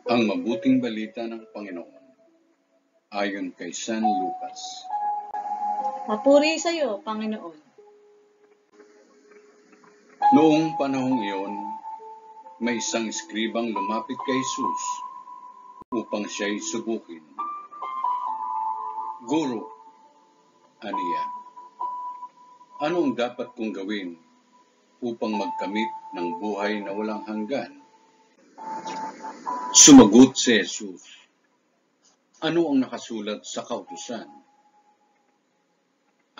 Ang mabuting balita ng Panginoon ayon kay San Lucas. Papuri sa iyo, Panginoon. Noong panahong iyon, may isang eskribang lumapit kay Jesus upang siya'y subukin. Guro, aniya, ano ang dapat kong gawin upang magkamit ng buhay na walang hanggan? Sumagot si Jesus, ano ang nakasulat sa kautusan?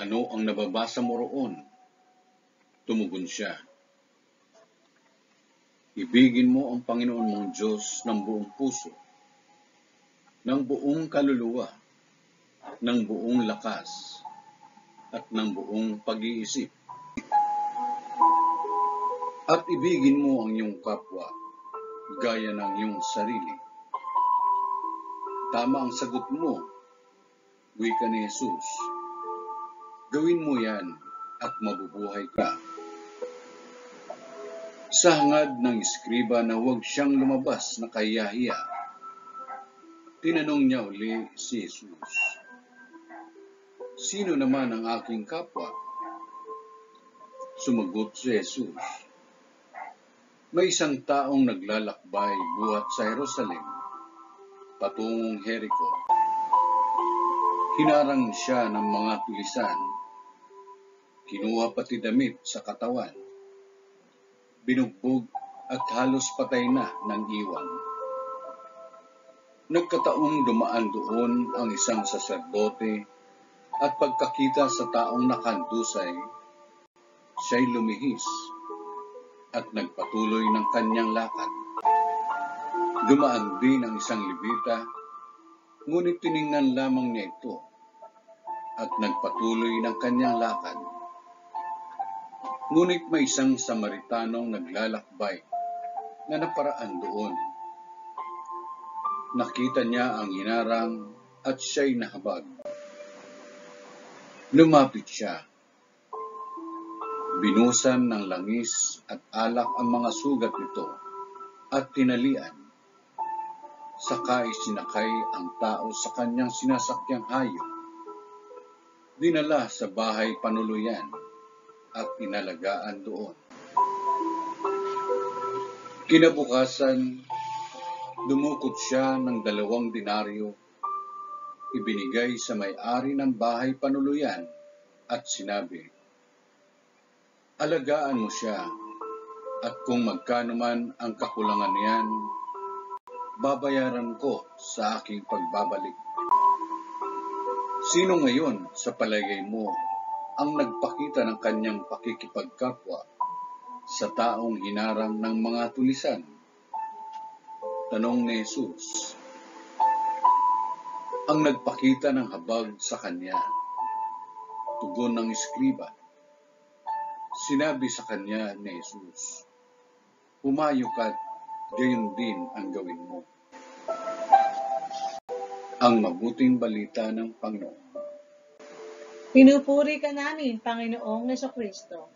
Ano ang nababasa mo roon? Tumugon siya, ibigin mo ang Panginoon mong Diyos ng buong puso, ng buong kaluluwa, ng buong lakas, at ng buong pag-iisip. At ibigin mo ang iyong kapwa, gaya ng iyong sarili. Tama ang sagot mo, wika ni Jesus. Gawin mo yan at mabubuhay ka. Sa hangad ng eskriba na huwag siyang lumabas na kahiyahiya, tinanong niya uli si Jesus, sino naman ang aking kapwa? Sumagot si Jesus, may isang taong naglalakbay buhat sa Jerusalem, patungong Jericho. Hinarang siya ng mga tulisan, kinuha pati damit sa katawan, binugbog at halos patay na ng iwan. Nagkataong dumaan doon ang isang saserdote at pagkakita sa taong nakandusay, siya'y lumihis at nagpatuloy ng kanyang lakad. Dumaan din ang isang Levita, ngunit tiningnan lamang niya ito at nagpatuloy ng kanyang lakad. Ngunit may isang Samaritanong naglalakbay na naparaan doon. Nakita niya ang hinarang at siya'y nahabag. Lumapit siya. Binusan ng langis at alak ang mga sugat nito at tinalian. Sakay sinakay ang tao sa kanyang sinasakyang hayop. Dinala sa bahay panuluyan at inalagaan doon. Kinabukasan, dumukot siya ng 2 denaryo, ibinigay sa may-ari ng bahay panuluyan at sinabi, alagaan mo siya at kung magkano man ang kakulangan niyan, babayaran ko sa aking pagbabalik. Sino ngayon sa palagay mo ang nagpakita ng kanyang pakikipagkapwa sa taong hinarang ng mga tulisan? Tanong ni Jesus. Ang nagpakita ng habag sa kanya. Tugon ng eskriba. Sinabi sa kanya ni Jesus, humayo ka't gayon din ang gawin mo. Ang mabuting balita ng Panginoon. Pinupuri ka namin, Panginoong Jesucristo.